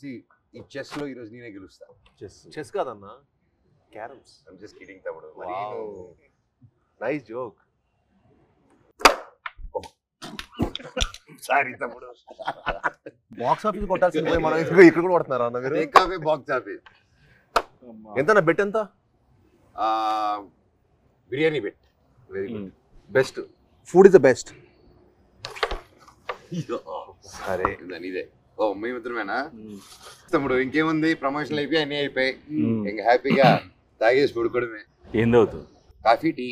ఈ చెస్ లో ఈ రోజు నేనే గెలుస్తా. చెస్ కాదన్నా, క్యారమ్స్. ఐమ్ జస్ట్ కిడింగ్ తమ్ముడు. Nice joke. సారీ తమ్ముడు. బాక్స్ ఆఫీస్ కొట్టాల్సింది పోయి మనం ఇక్కడ కూడా కొడుతున్నారా అన్న మీరు? Coffee box office. ఎంత బెట్ ఎంత? Biryani bet. Very good. Best food is the best. సరే ఇదే. ఓ మేమిద్దరమేనా తమ్ముడు? ఇంకేముంది, ప్రమోషన్లు అయిపోయి అన్నీ అయిపోయి ఇంకా హ్యాపీగా తాగేసి పడుకోవడమే. ఏం తాగుతావు? Coffee, tea.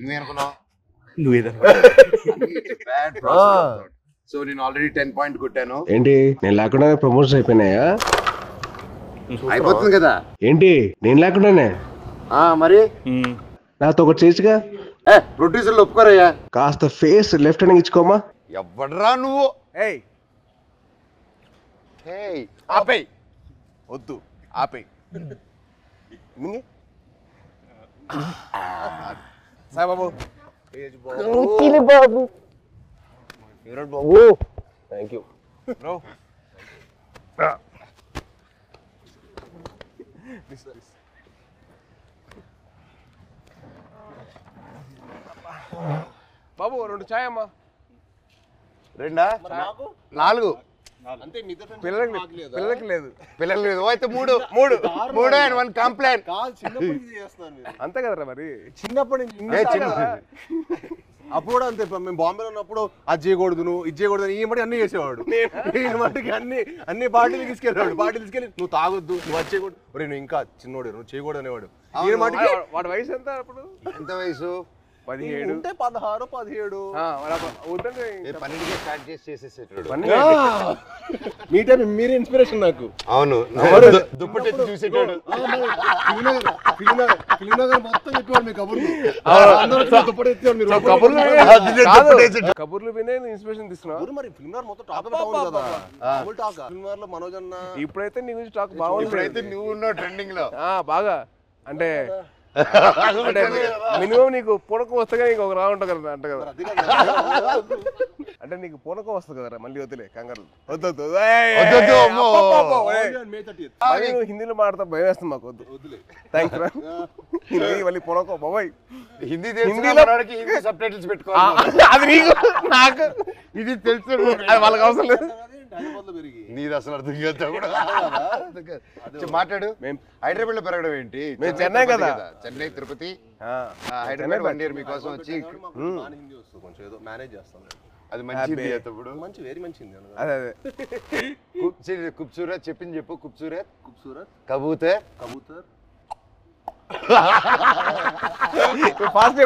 నువ్వేనుకున్నావు? సో నేను ఆల్రెడీ 10 పాయింట్ కొట్టాను. ఏంటి నేను లేకుండా ప్రమోషన్ అయిపోయినాయా? అయిపోతుంది కదా. ఏంటి నేను లేకుండానే? మరి నాతో ఒకటి చేసిగా. ప్రొడ్యూసర్లు ఒప్పుకోరయ్యా. కాస్త ఫేస్ లెఫ్ట్ హ్యాండ్ ఇచ్చుకోమా. ఎవడరా నువ్వు? ఆపేయ్, వద్దు ఆపేయ్. సాయిబాబు బాబు, థ్యాంక్ యూ బ్రో. బాబు 2 చాయ్ అమ్మా. 2 4 పిల్లలకి లేదు. పిల్లలు లేదు. అయితే 3 అండ్ 1 కంప్లైంట్. అంతే కదరా మరి. చిన్నప్పటి నుంచి అప్పుడు కూడా అంతే. మేము బాంబేలో ఉన్నప్పుడు అది చేయకూడదు, నువ్వు ఇది చేయకూడదు, ఈ మట్టి అన్ని చేసేవాడు. నేను మట్టుకి అన్ని పార్టీలు తీసుకెళ్ళాడు. పార్టీలు తీసుకెళ్ళి నువ్వు తాగొద్దు, నువ్వు అది చేయకూడదు, నువ్వు ఇంకా చిన్నోడు, నువ్వు చేయకూడదు అనేవాడు. ఈయన మట్టుకి వాడి వయసు ఎంత అప్పుడు? ఎంత వయసు? 17 ఉంటే 16 17. వద్దంటే 12కే స్టార్ట్ చేసేసేటాడు. మీ టైం మీరే ఇన్స్పిరేషన్ నాకు. అవును, దుప్పటి చూసేటాడు. కబుర్లు వినే ఇన్స్పిరేషన్ తీసుకున్నావు. మరి ఫిల్మ్ మొత్తం టాక్ కదా. ఫిల్మ్ లో మనోజ్ అన్న ఇప్పుడైతే నీ గురించి టాక్ బాగుంది. ఇప్పుడైతే నువ్వు ఉన్నావు ట్రెండింగ్ లో బాగా. అంటే మినిమం నీకు పూనకం వస్తే నీకు ఒక రా ఉంటుంది కదా అంట కదా. అంటే నీకు పూనకం వస్తుంది కదరా, మళ్ళీ వద్దులే కంగారు. వద్దు హిందీలో మాట్లాడతా భయం వేస్తుంది మాకు. వద్దులే థ్యాంక్స్ రా. హిందీ మళ్ళీ పూనకం బాబాయ్. హిందీలో సబ్ టైటిల్స్ పెట్టుకోవాలి. అది నీకు నాకు ఇది తెలుసు, అది వాళ్ళకి అవసరం లేదు. నీది అసలు అర్థం కాదు. మాట్లాడు. హైదరాబాద్ లో పెరగడం ఏంటి? మేము చెన్నై కదా. చెన్నై, తిరుపతి, హైదరాబాద్ 1 year మీకోసం వచ్చి కొంచెం ఏదో మేనేజ్ చేస్తాం. అది మంచిది అప్పుడు. మంచి వెరీ మంచిది. అదే ఖూబ్సూరత్ చెప్పింది చెప్పు. ఖూబ్సూరత్ కబూతర్ ఫాస్ట్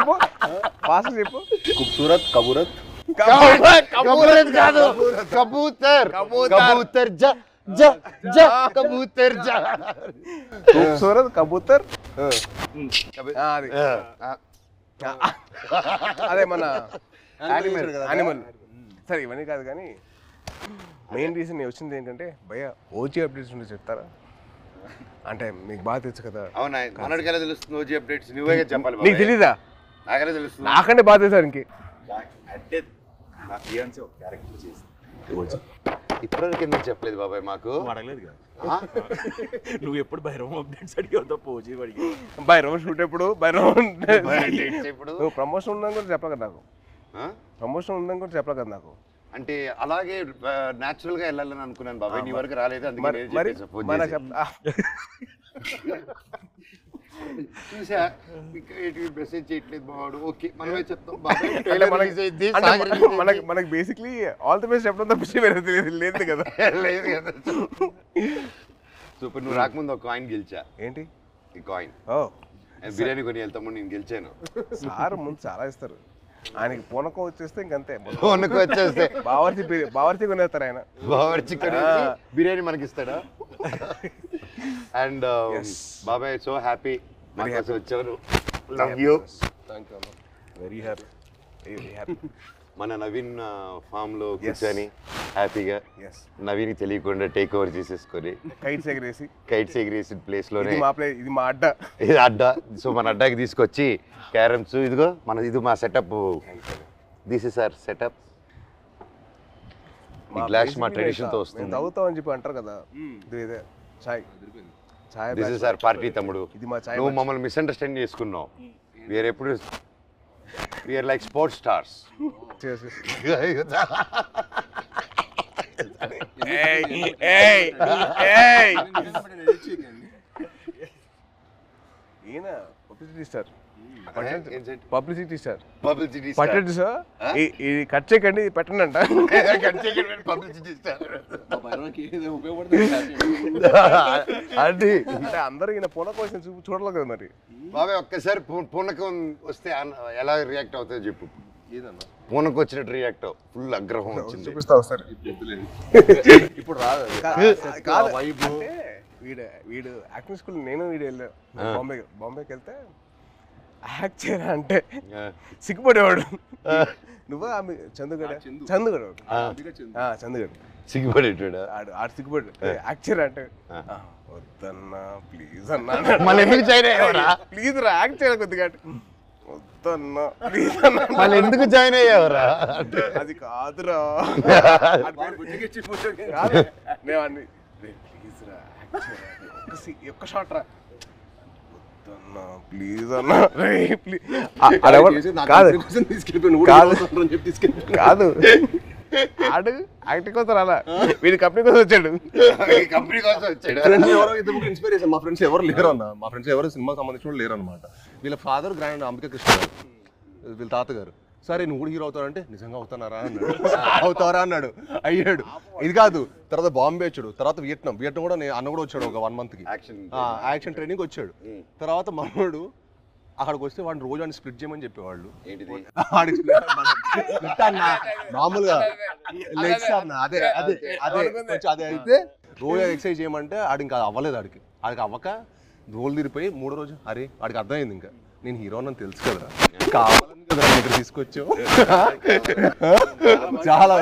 చెప్పు. ఖూబ్సూరత్ కబూరత్ కాదు, కబూతర్ కబూతర్ ఖూబ్సూరత్ కబూతర్. అదే మన యానిమల్. సరే ఇవన్నీ కాదు కానీ మెయిన్ రీజన్ నేను వచ్చింది ఏంటంటే భయ్య ఓజీ అప్డేట్స్ ఉంటే చెప్తారా? అంటే మీకు బాగా తెలుసు కదా. అవునా, మనడికెలా తెలుస్తుంది ఓజీ అప్డేట్స్? నువ్వే చెప్పాలి. నీకు తెలీదా? నాకెలా తెలుస్తుంది? నాకంటే బాగా తెలుసా ఇంకే. ఇప్పటివరకు ఎందుకు చెప్పలేదు బాబాయ్ మాకు? అడగలేదు కదా నువ్వు. ఎప్పుడు భైరవం అప్డేట్స్ అడిగావు తప్ప ఓజీ అడిగావు. భైరవం షూట్ ఎప్పుడు? భైరవం ఇప్పుడు నువ్వు ప్రమోషన్ ఉందని కూడా చెప్పలే కదా నాకు. ప్రమోషన్ ఉందని కూడా చెప్పలే కదా నాకు. అంటే అలాగే న్యాచురల్ గా వెళ్ళాలని అనుకున్నాను బాబాయ్. నీ వరకు రాలేదు, అందుకే చూసా మెసేజ్ చేయట్లేదు బావాడు. ఓకే మనమే చెప్తాం. మనకి బేసిక్లీ ఆల్ ది బెస్ట్ చెప్పడం తప్పించి వేరే లేదు కదా. లేదు కదా. సూపర్. నువ్వు రాకముందు ఒక కాయిన్ గెలిచా. ఏంటి ఈ కాయిన్? బిర్యానీ కొని వెళ్తాము, నేను గెలిచాను. సార్ ముందు చాలా ఇస్తారు. ఆయనకి పూనకం వచ్చేస్తే ఇంకంతే. పూనకం వచ్చేస్తే బావర్చి కొనేస్తారు ఆయన. బావర్చి కొనేసి బిర్యానీ మనకి ఇస్తాడా? అండ్ బాబాయ్ సో హ్యాపీ వచ్చారు. Love you. Thank you. Very happy. మన నవీన్ ఫామ్ లో కూర్చొని హ్యాపీగా నవీన్ తెలియకుండా టేక్ ఓవర్ చేసేసుకొని కైట్స్ ఎగిరేసి ప్లేస్ లోనే ఇది మా అడ్డా. ఇది అడ్డా. సో మన అడ్డాకి తీసుకొచ్చి క్యారమ్స్, ఇదిగో ఇది మా setup. This is our setup. ఈ గ్లాస్ మా ట్రెడిషన్ తో వస్తుంది. తాగుతామని చెప్పి అంటారు కదా, ఇదే చాయ్. చాయ్ దిస్ ఇస్ అవర్ పార్టీ తమ్ముడు. ఇది మా చాయ్. నువ్వు మమ్మల్ని మిస్అండర్స్టాండ్ చేసుకున్నావు. వీఆర్ ఎప్పుడు వీఆర్ లైక్ స్పోర్ట్స్ స్టార్స్. ఈయన publicity star. Publicity sir publicity పట్టండి సార్, ఇది కట్ చేయకండి, ఇది పెట్టండి అంట. పబ్లిసిటీ స్టార్ అంటే అందరూ ఈయన పూనకం కోసం చూడలేదు కదా మరి. బాబాయ్ ఒక్కసారి పూనకం వస్తే ఎలా రియాక్ట్ అవుతుందో చెప్పు. పూనకం వచ్చినట్టు రియాక్ట్ అవ్వు. ఫుల్ ఆగ్రహం వచ్చింది. చూపిస్తావు సార్. ఇప్పుడు రాదు కాదు. అంటే వీడు యాక్టింగ్ స్కూల్ నేను వీడు వెళ్ళాను బాంబేకి వెళ్తే యాక్ట్ చేయరా అంటే సిగ్గుపడేవాడు. నువ్వు చందుగడ సిగ్గుపడేటాడు. ఆడు సిగ్గుపడు యాక్ట్ చేయరా అంటే వద్దన్నా ప్లీజ్ అన్నా, మళ్ళీ ఎందుకు జాయిన్ అయ్యావరా? ప్లీజ్ రా యాక్ట్ చేయాలి కొద్దిగా, వద్దన్నా ప్లీజ్ అన్నా. మళ్ళీ ఎందుకు జాయిన్ అయ్యావరా? అది కాదురా, నేను అన్ని ప్లీజ్ రా ఒక్క షాట్ రా, ప్లీజ్ అన్నా కాదు. ఆడు యాక్టింగ్ కోసం రాలా, వీడి కంపెనీ కోసం వచ్చాడు. కంపెనీ కోసం వచ్చాడు. ఇన్స్పిరేషన్. మా ఫ్రెండ్స్ ఎవరు లేరు అన్న, మా ఫ్రెండ్స్ ఎవరు సినిమా సంబంధించిన లేరు అనమాట. వీళ్ళ ఫాదర్ గ్రాండ్ అంబికా కృష్ణ గారు, వీళ్ళ తాతగారు. సరే నువ్వు కూడా హీరో అవుతావంటే నిజంగా అవుతానారా అన్నాడు. అవుతారా అన్నాడు. అయ్యాడు. ఇది కాదు, తర్వాత బాంబే వచ్చాడు, తర్వాత వియట్నాం కూడా అన్న కూడా వచ్చాడు ఒక 1 month యాక్షన్ ట్రైనింగ్ వచ్చాడు. తర్వాత మనోడు అక్కడికి వస్తే వాడిని రోజు అని స్ప్లిట్ చేయమని చెప్పేవాళ్ళు. మామూలుగా లెగ్స్ అన్న అదే అదే అదే అదే అయితే రోజు ఎక్సర్సైజ్ చేయమంటే ఆడికి ఇంకా అవ్వలేదు. ఆడికి అవ్వక రోల్ తిరిగిపోయి 3వ రోజు అరే వాడికి అర్థమైంది ఇంకా నేను హీరో అని తెలుసు కదా, కావాలని కదా దగ్గర తీసుకొచ్చావు. చాలా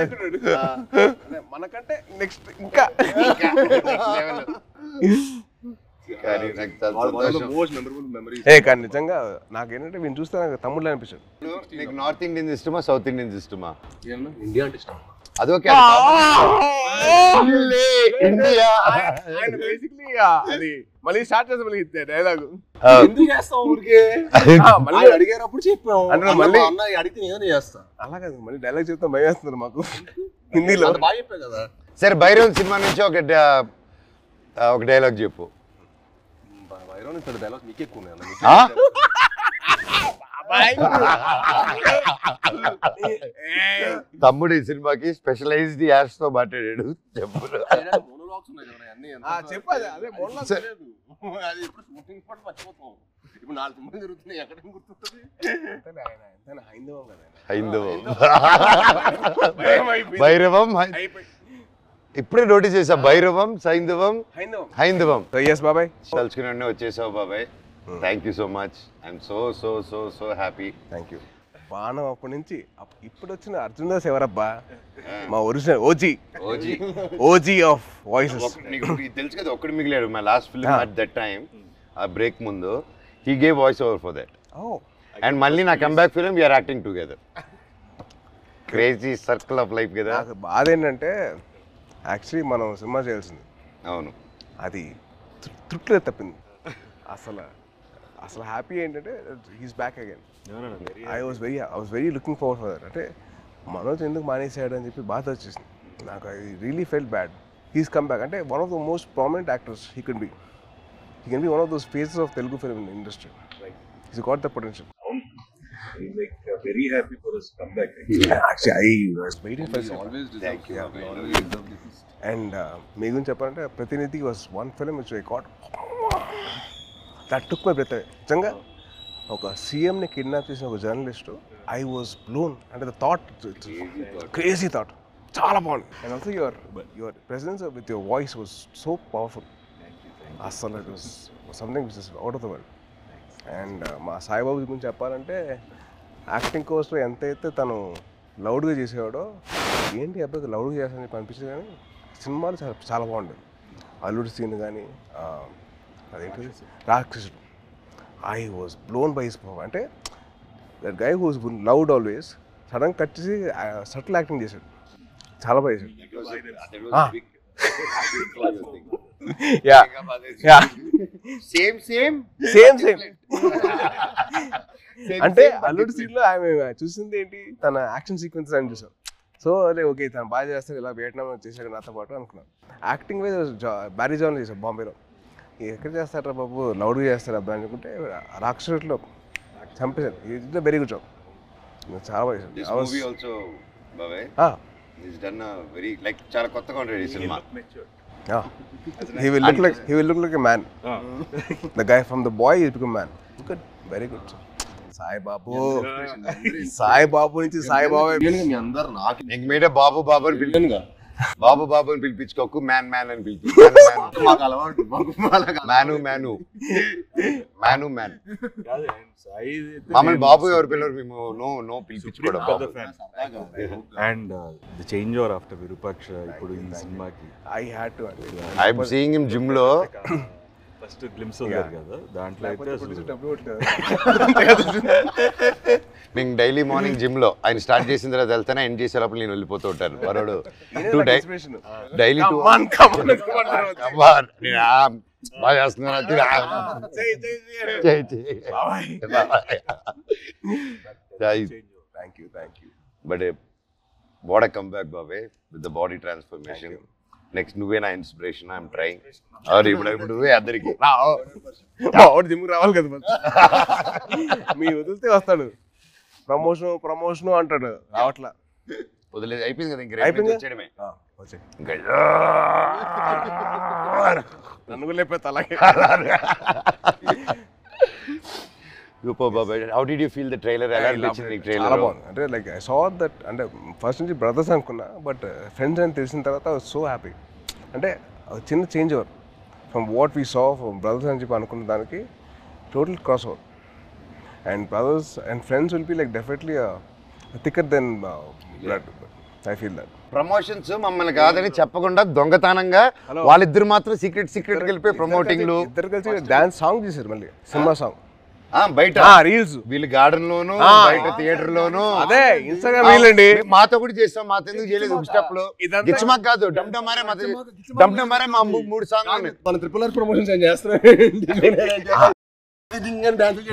మనకంటే నెక్స్ట్ ఇంకా కానీ నిజంగా నాకేంటంటే వీళ్ళు చూస్తే నాకు తమ్ముళ్ళు అనిపించాడు. నీకు నార్త్ ఇండియన్స్ ఇష్టమా సౌత్ ఇండియన్స్ ఇష్టమా? ఇండియా అంటే ఇష్టం. అదొకే ఇండియా అది మళ్ళీ స్టార్ట్ చేస్తాం మళ్ళీ డైలాగ్ ఎందుకు చేస్తాం ఊరికే మళ్ళీ అడిగారప్పుడు చెప్పాం అంటే మళ్ళీ అడిగితే నేను చేస్తా. అలా కాదు, మళ్ళీ డైలాగ్ చెప్తాం భయం వేస్తున్నారు మాకు హిందీలో. బాగా చెప్పా కదా. సరే భైరవ్ సినిమా నుంచి ఒక డైలాగ్ చెప్పు. భైరవ్ డైలాగ్ నీకే ఎక్కువ తమ్ముడు ఈ సినిమాకి స్పెషలైజ్డ్ యాడ్స్ తో మాట్లాడాడు. చెప్పు. భైరవం ఇప్పుడే నోటీస్ చేసా. భైరవం హైందవం బాబాయ్ తలుచుకుని వచ్చేసావు బాబాయ్. Thank you so much. I'm so so so so happy. Thank you. బాణం అప్పటి నుంచి ఇప్పుడు వచ్చిన అర్జున్ దాస్ ఎవరబ్బా? మా ఒరిజినల్ ఓజీ ఆఫ్ వాయిసెస్. నీకు తెలుసు కదా, ఒక్కడు మిగిలాడు. My last film at that time, ఆ బ్రేక్ ముందు he gave voice over for that. And మళ్ళీ నా comeback film we are acting together. Crazy circle of life కదా. నాకు బాధ ఏంటంటే యాక్చువల్లీ మనం సినిమా చేయాల్సింది. అవును, అది తృప్తిలో తప్పింది. అసలు హ్యాపీ ఏంటంటే he's back again. I was very looking forward for that. అంటే మనోజ్ ఎందుకు మానేసాడు అని చెప్పి బాధ వచ్చేసింది నాకు. I really felt bad. He's come back. అంటే one of the most prominent actors he can be one of those faces of Telugu film industry. He's got the potential. I'm like very happy for his comeback. Actually, I was waiting for it. Always Thank you. And మీ గురించి చెప్పాలంటే Prathinidhi was one film which I got that took my breath. నిజంగా ఒక సీఎంని kidnap చేసిన ఒక journalist, I was blown. అంటే the thought, crazy thought, చాలా బాగుంది. And also your presence with your voice was so powerful. అసలు it was something which is out of the world. And మా సాయిబాబు గురించి చెప్పాలంటే యాక్టింగ్ కోర్స్లో ఎంతైతే తను లౌడ్గా చేసేవాడో, ఏంటి అబ్బాయికి లౌడ్గా చేస్తానని చెప్పి అనిపించింది. కానీ సినిమాలు చాలా బాగుండేది. అల్లుడి సీన్ కానీ అదేంటి Rakshasudu, I was blown by his power. అంటే that guy who's loud always sudden cut చేసి సటిల్ యాక్టింగ్ చేశాడు. చాలా బాగా చేశాడు. యా యా సేమ్ సేమ్ అంటే అల్లుడు సీన్ లో ఆమె చూసింది ఏంటి, తన యాక్షన్ సీక్వెన్స్ అని చూసాం. సో అదే ఓకే తను బాగా చేస్తాడు, ఇలా వియట్నాం చేశాడు నాతో పాటు అనుకున్నాను. యాక్టింగ్ వైజ్ బ్యారీ జాన్ చేశాడు బాంబేలో. ఎక్కడ చేస్తారా బాబు, లౌడ్గా చేస్తాడు అబ్బాయి అనుకుంటే రాక్షసులో చంపేశాడు. ఇది వెరీ గుడ్ జాబ్, చాలా బాగా చేశాడు. చాలా కొత్తగా ఉంటాడు ఈ cinema. He will look like a man. The guy from the boy is become man. Good, very good. Sai Babu నుంచి సాయి బాబు మీ అందరు నాకు మీరే బాబు అని పిలిచానుగా. బాబు అని పిలిపించుకోకు, మ్యాన్ అని పిలిపించు. మాకు అలవాటు మ్యాను మమ్మల్ని బాబు ఎవరు పిల్లలు, మేము నో పిలిపించుకోవడం. And the change over after Virupaksha ఇప్పుడు ఈ సినిమాకి ఐఎమ్ సీయింగ్ హిమ్ జిమ్ లో ఫస్ట్ గ్లిమ్స్ ఉంది కదా, దాంట్లో అయితే నేను డైలీ మార్నింగ్ జిమ్ లో ఆయన స్టార్ట్ చేసిన తర్వాత వెళ్తానే ఎండ్ చేసేటప్పుడు నేను వెళ్ళిపోతూ ఉంటాను. వరోడు డైలీ బాగా చేస్తున్నాను. But what a come back బాబే with the body transformation. Next నువ్వే నా ఇన్స్పిరేషన్. I'm trying. ఇప్పుడు నువ్వే అందరికి జిమ్ రావాలి కదా, మీ వదిలితే వస్తాడు. ప్రమోషన్ అంటాడు, రావట్లా. వదిలేదు, అయిపోయింది కదా. ఇంక వచ్చేయడమే. నన్ను లేకపోతే అలాగే. How did you feel the trailer? ఎలా అనిపించింది ఈ ట్రైలర్? చాలా బాగుంది. అంటే లైక్ ఐ సా దట్, అంటే ఫస్ట్ నుంచి బ్రదర్స్ అనుకున్నా, బట్ ఫ్రెండ్స్ అని తెలిసిన తర్వాత ఐ వాజ్ సో హ్యాపీ. అంటే చిన్న change over from what we saw from brothers అని చెప్పి అనుకున్న దానికి total cross over. And brothers and friends will be like definitely thicker then blood. I feel that. Promotions మమ్మల్ని కాదని చెప్పకుండా దొంగతనంగా వాళ్ళిద్దరు మాత్రం సీక్రెట్ వెళ్ళిపోయి ప్రమోటింగ్లు ఇద్దరు కలిసి డాన్స్ సాంగ్ చేశారు, మళ్ళీ సినిమా సాంగ్ బయట రీల్స్, వీళ్ళు గార్డెన్ లోను బయట థియేటర్ లోను. అదే ఇన్స్టాగ్రామ్ రీల్ అండి. మాతో కూడా చేస్తాం, మాతో ఎందుకు చేయలేదు స్టెప్ లో. గిచ్చమాక్ కాదు, డమ్డమారే మా 3 సాంగ్ మన ట్రిపుల్ ఆర్ ప్రమోషన్స్ ఏం చేస్తారు.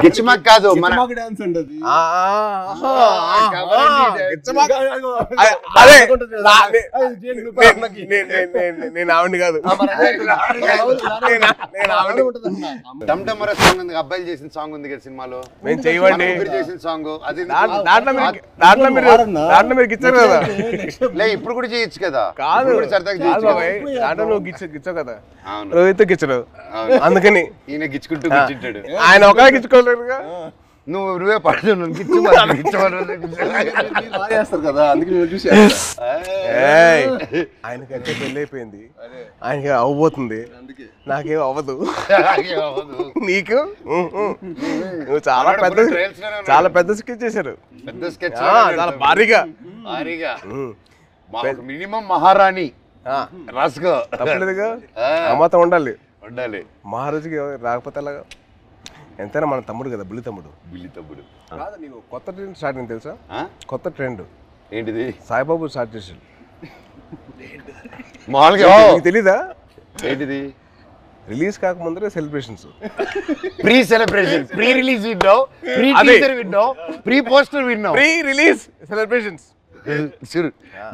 గిచ్చమాక్ కాదు, మన డాన్స్ అంటది. నేను ఆవిడ కాదు, డమ్డమరే సాంగ్ ఉంది, అబ్బాయిలు చేసిన సాంగ్ ఉంది కదా సినిమాలో. మేము చేయవండి చేసిన సాంగ్ అది. దాంట్లో మీరు గిచ్చారు కదా. లే ఇప్పుడు కూడా చేయొచ్చు కదా. కాదు దాంట్లో నువ్వు గిచ్చావు కదా, రోహిత్ గిచ్చడు. అందుకని ఈయన గిచ్చుకుంటూ కూర్చుంటాడు. ఆయన ఒక గిచ్చుకోలేరుగా. నువ్వే పడుతు కదా. ఆయనకంటే పెళ్ళి అయిపోయింది, ఆయనకి అవ్వబోతుంది, నాకేం అవ్వదు. నీకు నువ్వు చాలా పెద్ద స్కెచ్ చేశారు. చాలా భారీగా మినిమం మహారాణి రాసుకో. తప్పలేదుగా, అమ్మతో ఉండాలి. మహారాజుకి రాకపోతే అలాగా. ఎంతైనా మన తమ్ముడు కదా, బుల్లి తమ్ముడు. కాదు, నీకు కొత్త ట్రెండ్ స్టార్ట్ అయింది తెలుసా? కొత్త ట్రెండ్ ఏంటిది? సాయిబాబు స్టార్ట్ చేసాడు. తెలీదా ఏంటిది? రిలీజ్ కాకముందరే celebrations, pre celebration, pre release విన్నో, ప్రీ టీజర్ విన్నో, ప్రీ పోస్టర్ విన్నో, ప్రీ రిలీజ్ సెలబ్రేషన్స్.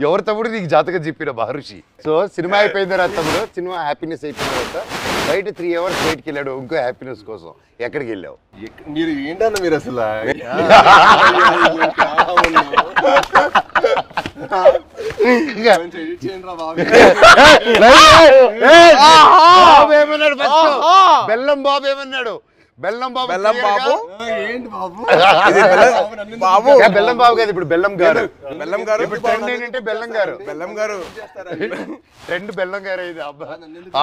ఎవరు తమ్ముడు నీకు జాతకం చెప్పిన మహర్షి. సో సినిమా అయిపోయిన తర్వాత తమ్ముడు, సినిమా హ్యాపీనెస్ అయిపోయిన తర్వాత బయట 3 hours బయటకి వెళ్ళాడు ఇంకో హ్యాపీనెస్ కోసం. ఎక్కడికి వెళ్ళావు? మీరు ఏంటన్నా మీరు అసలు బెల్లం బాబు ఏమన్నాడు? బెల్లం బాబు ఏంటి బాబు? బాబు బెల్లం బాబు కాదు, ఇప్పుడు బెల్లం గారు. ఇప్పుడు ట్రెండ్ ఏంటంటే బెల్లం గారు. ట్రెండ్ బెల్లం గారు. ఇది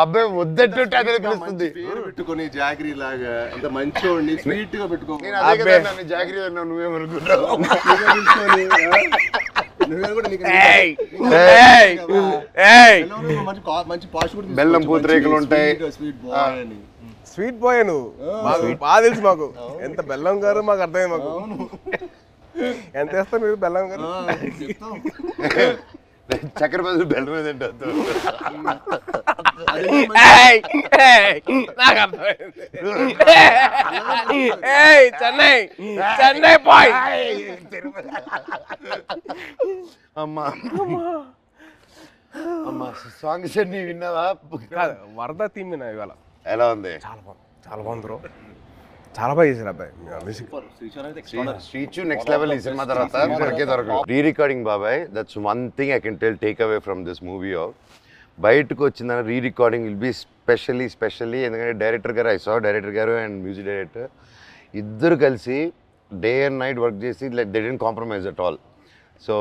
అబ్బాయి వద్దంటుంటే అదే పిలుస్తుంది. పెట్టుకుని జాగ్రీ లాగా అంత మంచి స్వీట్ గా పెట్టుకో. నన్ను జాగ్రీ అన్నావు, నువ్వేమనుకుంటావు? బెల్లం పూతరేకులు ఉంటాయి. స్వీట్ బాయ్ నువ్వు, బాగా తెలుసు మాకు. ఎంత బెల్లం గారు మాకు అర్థమైంది. మాకు ఎంత వేస్తారు మీరు బెల్లం గారు? చక్కెర బదులు బెల్లం మీద తింటావు. నాకు అర్థమైంది. చెన్నై చెన్నై బాయ్. అమ్మా అమ్మా సాంగ్స్ అన్ని విన్నావా? కాదు, వరద థీమ్ విన్నా ఇవాళ. ఎలా ఉంది? చాలా బాగుంది బ్రో, చాలా బాగా చేశారు అబ్బాయి. శ్రీచు నెక్స్ట్ లెవెల్ ఈ సినిమా తర్వాత దొరికే దొరకదు. రీ రికార్డింగ్ బాబాయ్, that's one thing I can take away from this movie. బయటకు వచ్చిందని re recording will be specially ఎందుకంటే డైరెక్టర్ గారు డైరెక్టర్ గారు అండ్ మ్యూజిక్ డైరెక్టర్ ఇద్దరు కలిసి డే అండ్ నైట్ వర్క్ చేసి like they didn't compromise at all. So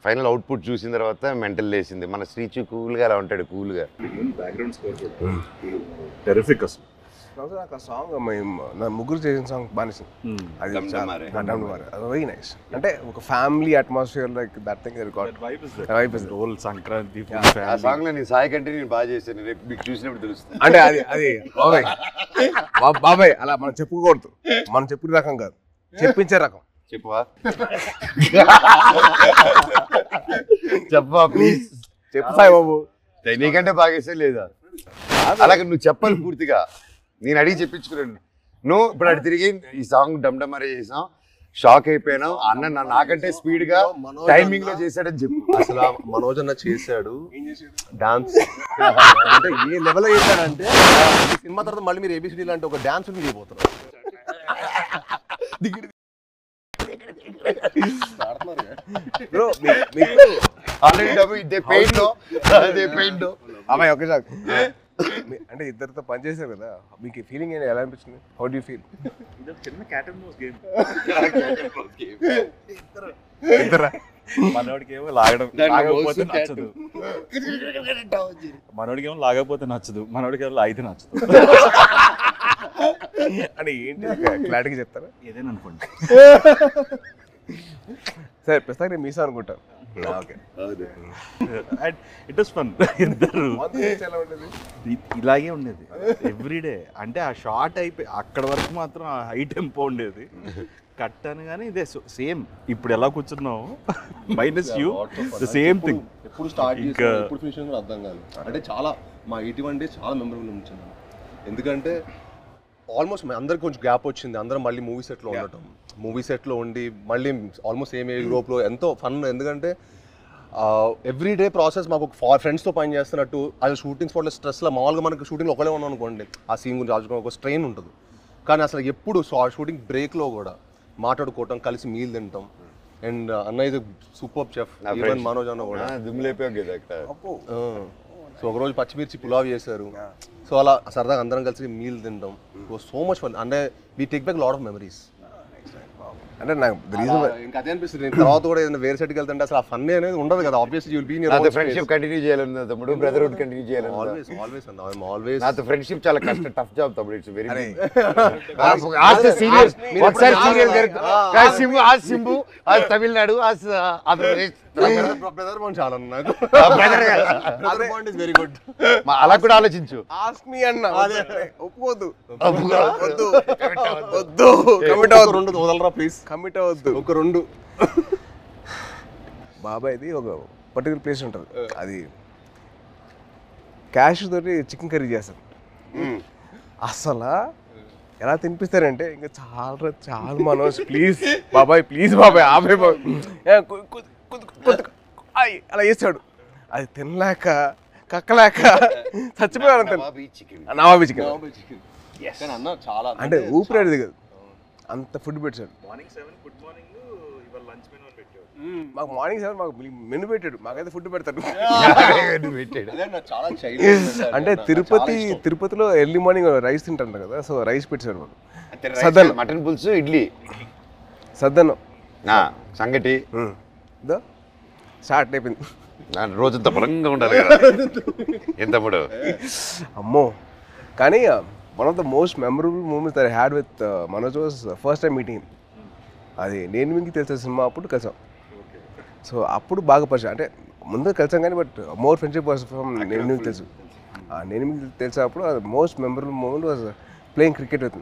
final output చూసిన తర్వాత మెంటల్ లేసింది. మన శ్రీచు కూల్గా అలా ఉంటాడు, కూల్గా. బ్యాక్గ్రౌండ్ స్కోర్ టెరిఫిక్ అసలు. నాకు ఆ సాంగ్ నా ముగ్గురు చేసిన సాంగ్ బాగా అది వెరీ నైస్. అంటే ఒక family atmosphere like that thing vibe is role Sankranti ఆ సాంగ్ లో నేను సాయి కంటే నేను బాగా చేశాను. రేపు మీకు చూసినప్పుడు తెలుస్తుంది. అంటే అది బాబాయ్ అలా మనం చెప్పుకోకూడదు, మనం చెప్పిన రకం కాదు, చెప్పించే రకం. చెప్పవా? చెప్పవా ప్లీజ్? చెప్పు సాయి బాబు. నీకంటే బాగా వేసే లేదా? అలాగే నువ్వు చెప్పాలి పూర్తిగా. నేను అడిగి చెప్పించుకున్నాను. నువ్వు ఇప్పుడు అటు తిరిగి ఈ సాంగ్ డమ్డమరే చేసాం, షాక్ అయిపోయినావు. అన్న నాకంటే స్పీడ్ గా టైమింగ్ లో చేశాడని చెప్పు. అసలు మనోజ్ అన్న చేశాడు డాన్స్. అంటే ఏ లెవెల్ చేశాడంటే సినిమా తర్వాత మళ్ళీ మీరు ఏబిసిడి లాంటి ఒక డాన్స్ మీరు చేయబోతున్నారు. బ్రో మీకు ఆల్రెడీ డబ్బు ఇదే పెయింట్ అదే పెయింట్ అమ్మాయి ఒకే సార్ అంటే ఇద్దరితో పనిచేశారు కదా, మీకు ఫీలింగ్ ఎలా అనిపించింది? How do you feel? చిన్న క్యాట్ అండ్ మౌస్ గేమ్. ఇద్దరా? మనోడికి ఏమో లాగకపోతే నచ్చదు, మనోడికి ఏమో లాగకపోతే నచ్చదు, మనోడికి ఏమో లాగితే నచ్చదు. అంటే ఏంటి క్లారిటీగా చెప్తారా? ఏదైనా అనుకోండి. సరే ప్రస్తుతానికి నేను మీసా అనుకుంటాను. Okay, it was fun. ఇద్దరు ఎలా ఉండేది? ఇలాగే ఉండేది ఎవ్రీడే. అంటే ఆ షార్ట్ అయిపోయి అక్కడ వరకు మాత్రం ఆ హై టెంపో ఉండేది. కట్ అనగానే ఇదే సేమ్ ఇప్పుడు ఎలా కూర్చున్నావు minus you the same thing. ఎప్పుడు స్టార్ట్ చేసి ఎప్పుడు ఫినిష్ కూడా అర్థం కాదు. అంటే చాలా మా 81 days చాలా మెమరబుల్ ఉంచింది. ఎందుకంటే ఆల్మోస్ట్ అందరికి కొంచెం గ్యాప్ వచ్చింది. అందరం మళ్ళీ మూవీ సెట్లో ఉండటం, మూవీ సెట్లో ఉండి మళ్ళీ ఆల్మోస్ట్ సేమ్ యూరోప్లో ఎంతో ఫన్. ఎందుకంటే ఎవ్రీడే ప్రాసెస్ మాకు ఒక ఫ్రెండ్స్తో పని చేస్తున్నట్టు. అది షూటింగ్ స్పాట్లో స్ట్రెస్లో మామూలుగా మనకు షూటింగ్లో ఒకలే ఉన్నాం అనుకోండి, ఆ సీన్ గురించి ఆలోచించుకోవడం ఒక స్ట్రెయిన్ ఉంటుంది. కానీ అసలు ఎప్పుడు షూటింగ్ బ్రేక్లో కూడా మాట్లాడుకోవటం, కలిసి మీల్ తింటాం. అండ్ అన్న ఇది సూపర్ చెఫ్, ఈవెన్ మనోజ్ అన్న కూడా దుమ్ములేపోయాం కదా అక్కడ. సో ఒకరోజు పచ్చిమిర్చి పులావ్ చేశారు. సో అలా సరదాగా అందరం కలిసి మీల్ తింటాం. So much fun. అంటే we take back lot of memories. అంటే నాకు ఇంకా అదే అనిపిస్తుంది. తర్వాత కూడా ఏదైనా వేరే సెట్కి వెళ్తుంటే అసలు ఆ ఫన్ అనేది ఉండదు కదా. Obviously you will be in your friendship continue చేయాలన్నా తమ్ముడు, బ్రదర్హుడ్ కంటిన్యూ చేయాలన్నా. ఆల్వేస్ అన్న, ఐ యామ్ ఆల్వేస్. నాతో ఫ్రెండ్షిప్ చాలా కష్టం, టఫ్ జాబ్ తమ్ముడు. It's very serious. ఒకసారి సీరియస్ आज सिंबू आज तमिलनाडु आज ఆంధ్రప్రదేశ్. బ్రదర్ బాండ్ చాలా నాకు. Brother bond is very good. అలా కూడా ఆలోచించు. ఆస్క్ మీ అన్న. ఒప్పుకోవద్దు, వద్దు, కమిట్ అవ్వద్దు. 2 వదలరా ప్లీజ్, కమిట్ అవ్వద్దు. ఒక 2. బాబాయ్ది ఒక పర్టికులర్ ప్లేస్ ఉంటుంది, అది క్యాష్ తోటి చికెన్ కర్రీ చేస్తారు. అసలు ఎలా తినిపిస్తారంటే ఇంకా చాలా మనోజ్ ప్లీజ్ బాబాయ్, ప్లీజ్ బాబాయ్ ఆపే అలా చేస్తాడు. అది తినలేక కక్కలేక చచ్చిపోయాను. నవాబీ చికెన్ అంటే ఊపిరాడు దిగదు, అంత ఫుడ్ పెట్టాడు. మార్నింగ్ 7 గుడ్ మార్నింగ్, ఇవాళ లంచ్ మెనూ అని పెట్టాడు. మాకు మార్నింగ్ 7 మాకు మెను పెట్టాడు, మాకైతే ఫుడ్ పెడతాడు. అంటే తిరుపతిలో ఎర్లీ మార్నింగ్ రైస్ తింటారు కదా, సో రైస్ పెట్టాడు మాకు. సద్దన్నం, మటన్ పులుసు, ఇడ్లీ, సద్దన్నం, సంగటి స్టార్ట్ అయిపోయింది. రోజంతా బలంగా ఉండాలి కదా ఎంతప్పుడు. అమ్మో. కానీ one of the most memorable moments that I had with Manoj was first time meeting. అది నేను మీకు తెలిసిన సినిమా అప్పుడు కలిసాం. సో అప్పుడు బాగా పరిచయం, అంటే ముందు కలిసాం కానీ but more friendship was from నేను మీకు తెలుసు. నేను మీకు తెలిసినప్పుడు అది most memorable moment was playing cricket with.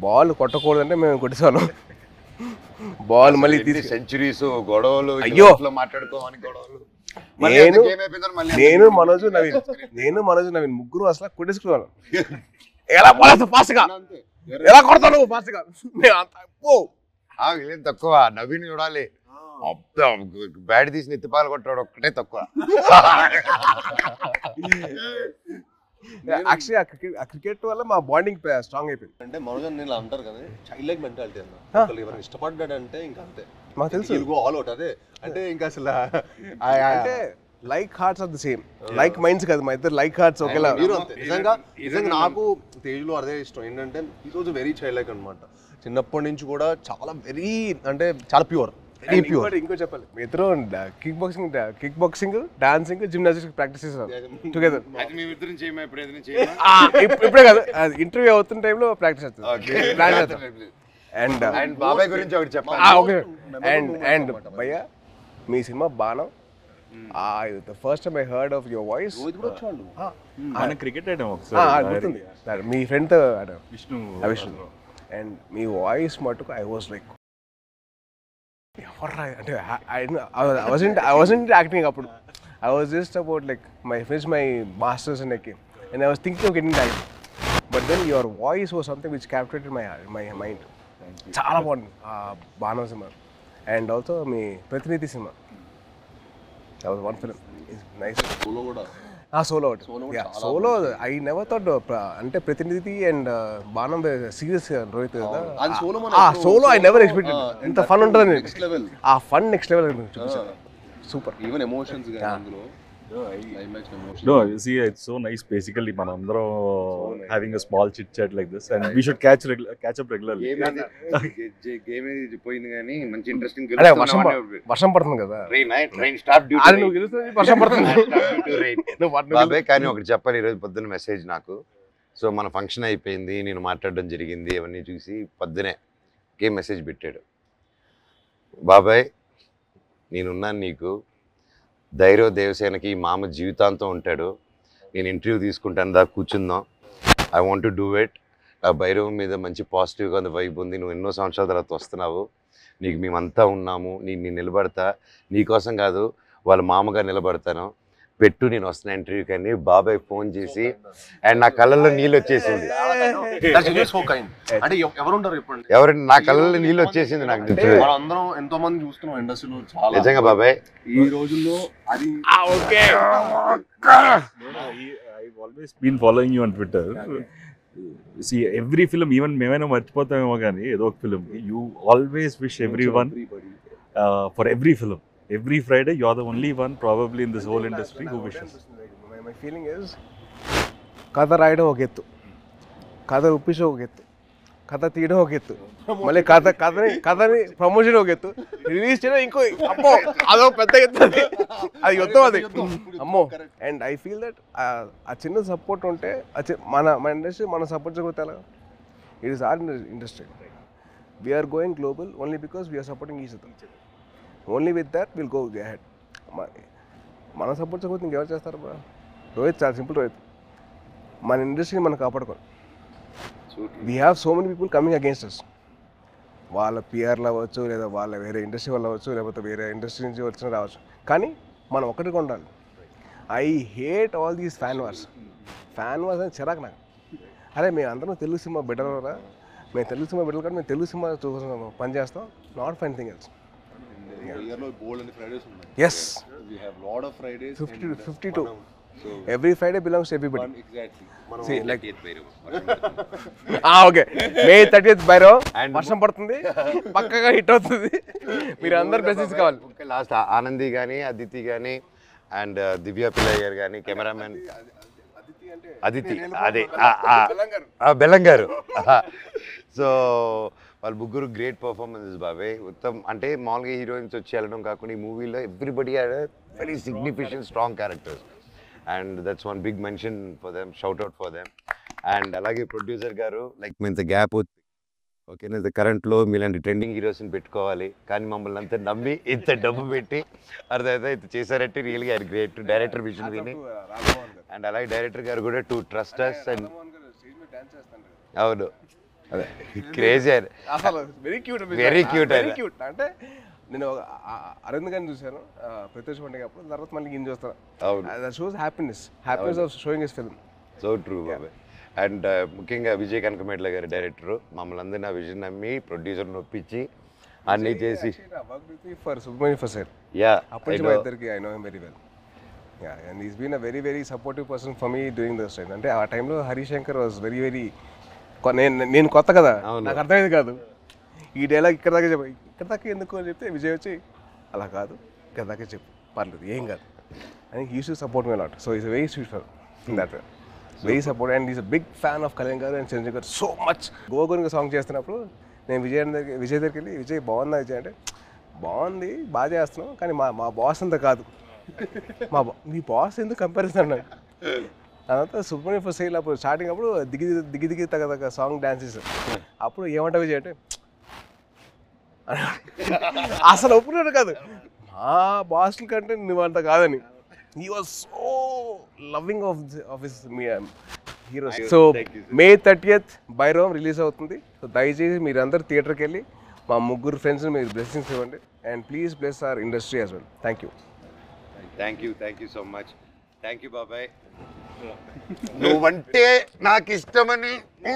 Ball కొట్టకూడదంటే మేము కొట్టేసాను. బాల్ మళ్ళీ తీసి సెంచరీస్, గొడవలు, అయ్యో మాట్లాడుకోమని గొడవలు. నేను మనోజ్ నవీన్ ముగ్గురు అసలు కొట్టేసుకున్నాను. ఎలా పోలేదు ఫాస్ట్ గా, ఎలా కొడతాను ఫాస్ట్ గా. తక్కువ నవీన్ చూడాలి, బ్యాట్ తీసి నెత్తిపాలు కొట్టాడు ఒక్కటే తక్కువ. యాక్చువల్లీ ఆ క్రికెట్ వల్ల మా బాండింగ్ స్ట్రాంగ్ అయిపోయింది. అంటే మనోజ్ నేను అంటారు కదా చైల్డ్ లైక్ మెంటాలిటీ అన్న. ఎవరైనా ఇష్టపడ్డాడంటే ఇంకా అంతే, మాకు తెలుసు ఆల్ అవుట్. అదే అంటే ఇంకా అసలు అంటే like hearts are the same, like minds కాదు మా ఇద్దరు లైక్ హార్ట్స్ ఒకేలా. మీరు అంతే. నిజంగా నాకు తేజ్లో అదే ఇష్టం ఏంటంటే ఈరోజు వెరీ చైల్డ్ లైక్ అనమాట. చిన్నప్పటి నుంచి కూడా చాలా వెరీ అంటే చాలా ప్యూర్. ఇంకో చెప్పాలి, మీ ఇద్దరు kick boxing dancing gymnastics practice చేస్తారు టుగెదర్. ఇప్పుడే కాదు, ఇంటర్వ్యూ అవుతున్న టైంలో ప్రాక్టీస్ చేస్తారు. అండ్ బాబాయ్ గురించి ఒకటి చెప్పాలి. అండ్ భయ్యా మీ సినిమా బాణం, the first time I heard of your voice, మన క్రికెట్ ఆడాం ఒకసారి, మీ ఫ్రెండ్ తో విష్ణు. అండ్ మీ వాయిస్ మటుకు ఐ వాజ్ లైక్ అంటే I wasn't acting అప్పుడు. I was just about like finished my masters in acting and I was thinking of getting that, but then your voice was something which captivated my mind. చాలా బాగుంది బాణం cinema. And also మీ ప్రతినిధి cinema, that was one film. It's nice. Solo కూడా solo I never thought అంటే ప్రతినిధి and బాణం serious Rohit కదా. Solo I never expected ఇంత ఫన్ ఉంటుంది. ఆ ఫన్ నెక్స్ట్ లెవెల్ చూపించారు. సూపర్. ఈవెన్ ఎమోషన్స్ గాని అందులో No, see, it's so nice. Basically, manandro having a small chit chat like this, and we should catch up regularly. Game ఏది పోయింది కానీ మంచి ఇంట్రెస్టింగ్. అదే వర్షం పడుతుంది కదా, ట్రైన్ స్టాప్ డ్యూటీ, వర్షం పడుతుంది. బాబాయ్ కానీ ఒకటి చెప్పాలి, ఈరోజు పొద్దున్న మెసేజ్ నాకు. సో మన ఫంక్షన్ అయిపోయింది, నేను మాట్లాడడం జరిగింది, అవన్నీ చూసి పొద్దునే గేమ్ మెసేజ్ పెట్టాడు. బాబాయ్ నేనున్నాను నీకు, ధైర్యం దేవసేనకి మామ జీవితాంతం ఉంటాడు, నేను ఇంటర్వ్యూ తీసుకుంటాను, దా కూర్చుందాం, I want to do it. ఆ భైరవం మీద మంచి పాజిటివ్గా ఉంది, వైబ్ ఉంది, నువ్వు ఎన్నో సంవత్సరాల తర్వాత వస్తున్నావు, నీకు మేమంతా ఉన్నాము, నేను నిలబడతా, నీకోసం కాదు వాళ్ళ మామగా నిలబడతాను, పెట్టు నేను వస్తున్నా ఇంటర్వ్యూకి అని బాబాయ్ ఫోన్ చేసి, అండ్ నా కళ్ళల్లో నీళ్ళు వచ్చేసింది. అంటే ఎవరుంటారు ఇప్పుడు, ఎవరంటే నా కళ్ళల్లో నీళ్ళు వచ్చేసింది నాకు. అందరం ఎంతో మంది చూస్తున్నాం ఇండస్ట్రీలో చాలా. నిజంగా బాబాయ్ ఈ రోజుల్లో అది I've always been following you on Twitter. See, every film, even మేమైనా మర్చిపోతామేమో కానీ ఏదో ఒక film, you always wish everyone for every film. Every Friday, you're the only one probably in this whole industry who wishes. My feeling is, కథ రాయడం ఒక ఎత్తు, కథ ఉప్పించడం ఒక ఎత్తు, కథ తీయడం ఒక ఎత్తు, మళ్ళీ కథని ప్రమోషన్ ఒక ఎత్తు, రిలీజ్ చేయడం ఇంకో అమ్మో అదో పెద్ద ఎత్తు, అది యుద్ధం అది అమ్మో. అండ్ ఐ ఫీల్ దట్ ఆ చిన్న సపోర్ట్ ఉంటే మన ఇండస్ట్రీ మన సపోర్ట్ చేయకపోతే ఎలా? It is our industry. We're going global only because we're supporting each other. Only with that will go ahead. మన సపోర్ట్ చేయకపోతే ఇంకెవరు చేస్తారు బ్రా? రోహిత్ చాలా సింపుల్. రోహిత్ మన ఇండస్ట్రీని మనం కాపాడుకోవాలి. We have so many people coming against us. వాళ్ళ పిఆర్లు అవ్వచ్చు, లేదా వాళ్ళ వేరే ఇండస్ట్రీ వాళ్ళు అవ్వచ్చు, లేకపోతే వేరే ఇండస్ట్రీ నుంచి వచ్చిన రావచ్చు, కానీ మనం ఒకటిగా ఉండాలి. I hate all these fan wars అని చిరాకు నాకు. అరే మేము అందరం తెలుగు సినిమా బెటర్రా, మేము తెలుగు సినిమా బెటర్ కానీ మేము తెలుగు సినిమా పని చేస్తాం, not for anything else. Yes, we have lot of Fridays, 52. So every Friday belongs to everybody. Exactly. See, like okay, May 30th Bhairav, వర్షం పడుతుంది, పక్కగా హిట్ అవుతుంది, మీరు అందరు మెసేజ్ కావాలి. లాస్ట్ ఆనంది కానీ, అదితి కానీ, అండ్ దివ్య పిల్లయ్య గారు కానీ, కెమెరామెన్ అదితి, అదే బెల్లంగారు. సో వాళ్ళు ముగ్గురు గ్రేట్ పర్ఫార్మెన్సెస్ బాబాయ్. ఉత్తమ్ అంటే మామూలుగా హీరోయిన్స్ వచ్చి వెళ్ళడం కాకుండా ఈ మూవీలో everybody had very significant strong characters, and that's one big mention for them, shout out for them. And అలాగే ప్రొడ్యూసర్ గారు లైక్ మీ ఇంత గ్యాప్ ఓకేనా, కరెంట్లో మీలాంటి ట్రెండింగ్ హీరోస్ని పెట్టుకోవాలి, కానీ మమ్మల్ని అంతా నమ్మి ఇంత డబ్బు పెట్టి అర్థమైతే ఇంత చేశారంటే రియల్గా ఆయన గ్రేట్. డైరెక్టర్ విజన్ విని, అండ్ అలాగే డైరెక్టర్ గారు కూడా టు ట్రస్ట్ అస్. అండ్ అవును, అదే క్రేజీ, అసలు వెరీ క్యూట్ వెరీ క్యూట్. అంటే నేను అరవింద్ గారిని చూశాను ప్రత్యక్ష పండుగ అప్పుడు, తర్వాత మళ్ళీ ఈయన చూస్తాను. అవును. That shows happiness of showing his film. So true బాబాయ్. అండ్ ముఖ్యంగా విజయ్ కనకమేట్ల గారి డైరెక్టర్ మమ్మల్ని అందరినీ ఆ విజన్ నమ్మి ప్రొడ్యూసర్ నొప్పించి అన్నీ చేసి ఫర్ సుబ్రహ్మణ్య ఫర్ యా అప్పటి నుంచి మా ఇద్దరికి I know him very well. Yeah, and is been a very very supportive person for me during those time. అంటే ఆ టైంలో హరిశంకర్ వాజ్ వెరీ వెరీ, నేను కొత్త కదా, నాకు అర్థమైంది కాదు ఈ డైలాగ్ ఇక్కడ దాకా చెప్పు, ఇక్కడ దాకా ఎందుకు అని చెప్తే విజయ్ వచ్చి అలా కాదు ఇక్కడ దాకా చెప్పు పర్లేదు ఏం కాదు అని used to support me lot. So is very sweet for that way, very support. And is a big fan of Kalyan గారు అండ్ చిరంజీవి గారు సో మచ్. గోగోనిగా సాంగ్ చేస్తున్నప్పుడు నేను విజయ్ దగ్గరికి వెళ్ళి, విజయ్ బాగుందా విజయ్ అంటే, బాగుంది బాగా చేస్తున్నావు కానీ మా బాస్ అంతా కాదు, మీ బాస్ ఎందుకు కంపారిజన్ అన్నాడు. అదంతా సుబ్రహ్మణ్య ఫర్ సేల్ అప్పుడు స్టార్టింగ్ అప్పుడు దిగి తగ్గ సాంగ్ డాన్సెస్, అప్పుడు ఏమంటా విజయ్ అంటే అసలు ఒప్పుకున్నాడు కాదు, మా బాస్ల కంటే నువ్వు అంత కాదని. He was so loving of his heroes. So May 30th Bhairavam release అవుతుంది. సో దయచేసి మీరందరూ థియేటర్కి వెళ్ళి మా ముగ్గురు ఫ్రెండ్స్ మీరు బ్లెస్సింగ్స్ ఇవ్వండి. And please bless our industry as well. Thank you so much. Thank you బాబాయ్. నువ్వంటే నాకు ఇష్టమని యూ.